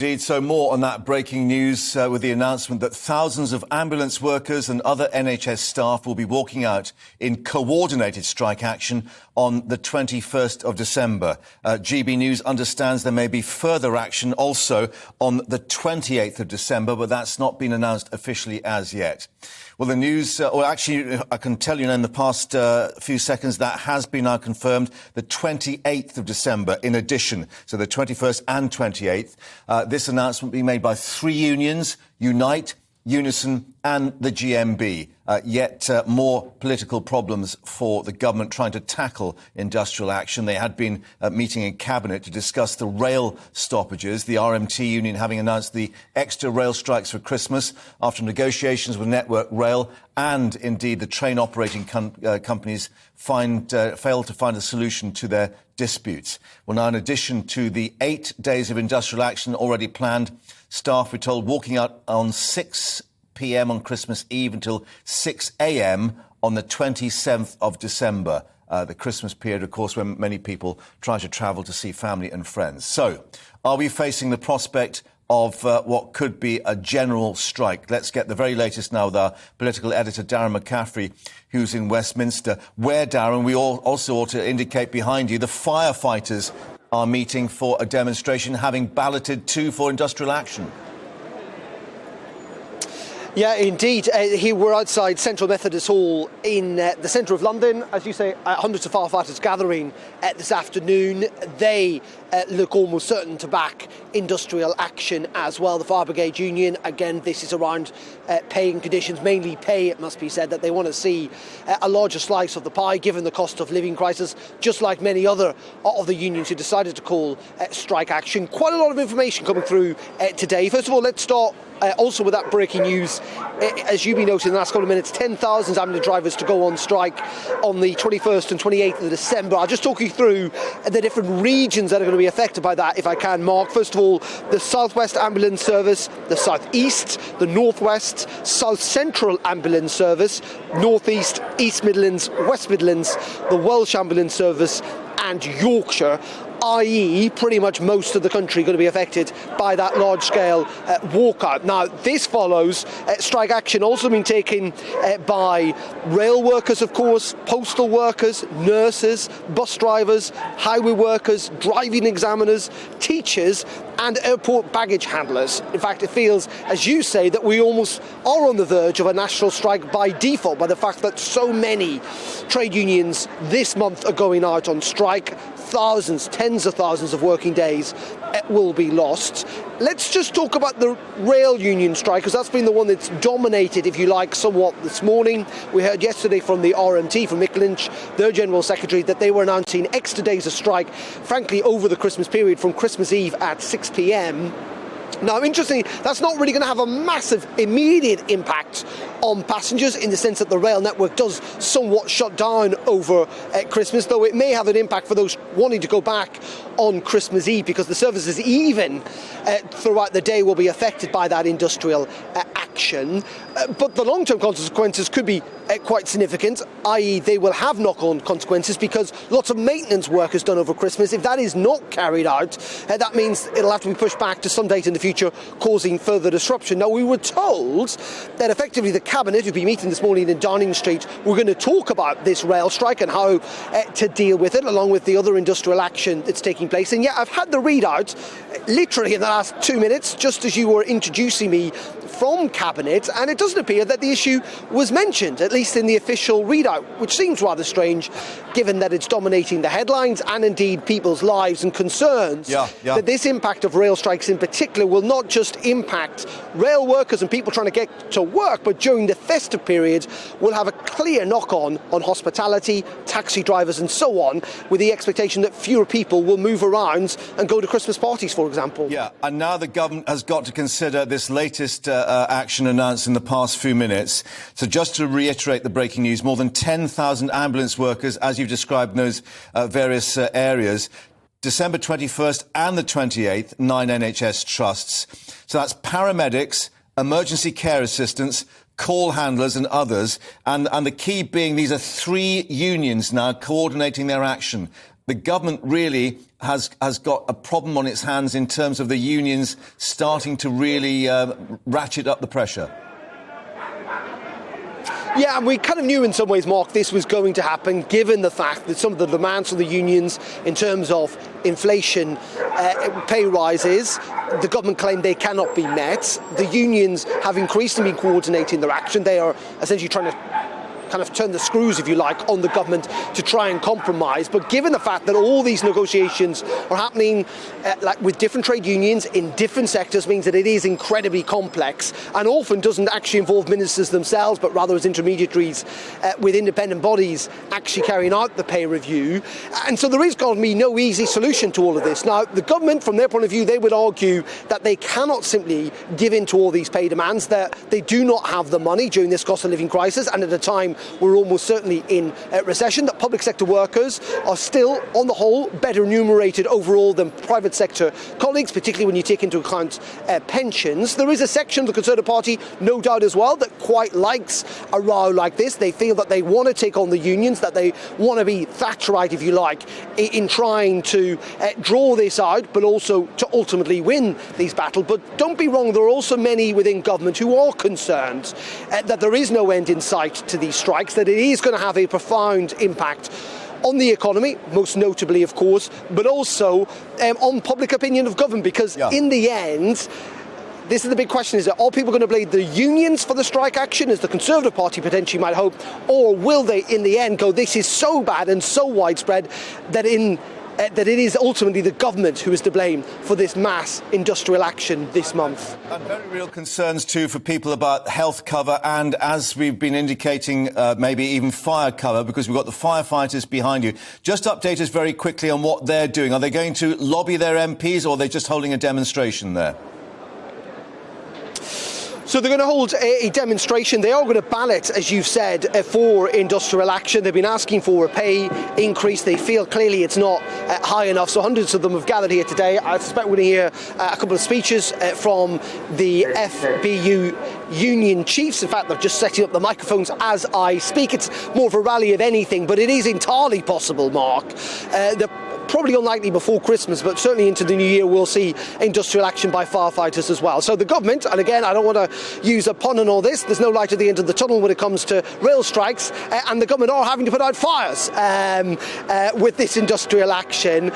Indeed, so more on that breaking news with the announcement that thousands of ambulance workers and other NHS staff will be walking out in coordinated strike action on the 21st of December. GBNews understands there may be further action also on the 28th of December, but that's not been announced officially as yet. Well, the news, I can tell you in the past few seconds that has been now confirmed, the 28th of December in addition. So the 21st and 28th. This announcement being made by three unions, Unite, Unison and the GMB. Yet more political problems for the government trying to tackle industrial action. They had been meeting in Cabinet to discuss the rail stoppages, the RMT union having announced the extra rail strikes for Christmas after negotiations with Network Rail and indeed the train operating companies failed to find a solution to their disputes. Well, now in addition to the 8 days of industrial action already planned, staff were told walking out on 6 p.m. on Christmas Eve until 6 a.m. on the 27th of December. The Christmas period, of course, when many people try to travel to see family and friends. So, are we facing the prospect of what could be a general strike? Let's get the very latest now with our political editor, Darren McCaffrey, who's in Westminster. Where, Darren, we also ought to indicate behind you, the firefighters are meeting for a demonstration, having balloted too for industrial action. Yeah, indeed. Here we're outside Central Methodist Hall in the centre of London. As you say, hundreds of firefighters gathering this afternoon. They look almost certain to back industrial action as well. The Fire Brigade Union, again, this is around paying conditions, mainly pay, it must be said, that they want to see a larger slice of the pie given the cost of living crisis, just like many other of the unions who decided to call strike action. Quite a lot of information coming through today. First of all, let's start also with that breaking news. As you've been noting in the last couple of minutes, 10,000 ambulance drivers to go on strike on the 21st and 28th of December. I'll just talk you through the different regions that are going to be affected by that, if I can, Mark. First of all, the South West Ambulance Service, the South East, the North West, South Central Ambulance Service, North East, East Midlands, West Midlands, the Welsh Ambulance Service and Yorkshire, i.e. pretty much most of the country going to be affected by that large-scale walkout. Now, this follows strike action also being taken by rail workers, of course, postal workers, nurses, bus drivers, highway workers, driving examiners, teachers and airport baggage handlers. In fact, it feels, as you say, that we almost are on the verge of a national strike by default, by the fact that so many trade unions this month are going out on strike. Thousands, tens of thousands of working days will be lost. Let's just talk about the rail union strike, because that's been the one that's dominated, if you like, somewhat this morning. We heard yesterday from the RMT, from Mick Lynch, their General Secretary, that they were announcing extra days of strike, frankly, over the Christmas period, from Christmas Eve at 6 p.m. Now, interestingly, that's not really going to have a massive immediate impact on passengers, in the sense that the rail network does somewhat shut down over Christmas, though it may have an impact for those wanting to go back on Christmas Eve, because the services even throughout the day will be affected by that industrial action. But the long-term consequences could be quite significant, i.e. they will have knock-on consequences, because lots of maintenance work is done over Christmas. If that is not carried out, that means it'll have to be pushed back to some date in the future, causing further disruption. Now, we were told that effectively the Cabinet, who'll be meeting this morning in Downing Street, we're going to talk about this rail strike and how to deal with it, along with the other industrial action that's taking place. And yet I've had the readout literally in the last 2 minutes, just as you were introducing me, from Cabinet, and it doesn't appear that the issue was mentioned, at least in the official readout, which seems rather strange, given that it's dominating the headlines and indeed people's lives and concerns. That this impact of rail strikes in particular will not just impact rail workers and people trying to get to work, but during the festive period will have a clear knock-on hospitality, taxi drivers and so on, with the expectation that fewer people will move around and go to Christmas parties, for example. Yeah, and now the government has got to consider this latest action announced in the past few minutes. So just to reiterate the breaking news, more than 10,000 ambulance workers, as you've described in those various areas, December 21st and the 28th, 9 NHS trusts. So that's paramedics, emergency care assistants, call handlers and others. And the key being these are three unions now coordinating their action. The government really has got a problem on its hands in terms of the unions starting to really ratchet up the pressure? Yeah, and we kind of knew in some ways, Mark, this was going to happen, given the fact that some of the demands of the unions in terms of inflation, pay rises, the government claimed they cannot be met. The unions have increasingly been coordinating their action. They are essentially trying to kind of turn the screws, if you like, on the government to try and compromise. But given the fact that all these negotiations are happening like with different trade unions in different sectors, means that it is incredibly complex and often doesn't actually involve ministers themselves, but rather as intermediaries with independent bodies actually carrying out the pay review. And so there is going to be no easy solution to all of this. Now, the government, from their point of view, they would argue that they cannot simply give in to all these pay demands, that they do not have the money during this cost of living crisis, and at a time we're almost certainly in recession, that public sector workers are still, on the whole, better remunerated overall than private sector colleagues, particularly when you take into account pensions. There is a section of the Conservative Party, no doubt as well, that quite likes a row like this. They feel that they want to take on the unions, that they want to be Thatcherite, if you like, in trying to draw this out, but also to ultimately win these battles. But don't be wrong, there are also many within government who are concerned that there is no end in sight to these strikes, that it is going to have a profound impact on the economy, most notably, of course, but also on public opinion of government, because in the end, this is the big question, is that are people going to blame the unions for the strike action, as the Conservative Party potentially might hope, or will they in the end go, this is so bad and so widespread that it is ultimately the government who is to blame for this mass industrial action this month? And very real concerns too for people about health cover and, as we've been indicating, maybe even fire cover, because we've got the firefighters behind you. Just update us very quickly on what they're doing. Are they going to lobby their MPs, or are they just holding a demonstration there? So they're going to hold a demonstration. They are going to ballot, as you've said, for industrial action. They've been asking for a pay increase. They feel clearly it's not high enough. So hundreds of them have gathered here today. I suspect we're going to hear a couple of speeches from the FBU union chiefs. In fact, they're just setting up the microphones as I speak. It's more of a rally of anything, but it is entirely possible, Mark. Probably unlikely before Christmas, but certainly into the new year we'll see industrial action by firefighters as well. So the government, and again, I don't want to use a pun on all this, there's no light at the end of the tunnel when it comes to rail strikes, and the government are having to put out fires with this industrial action.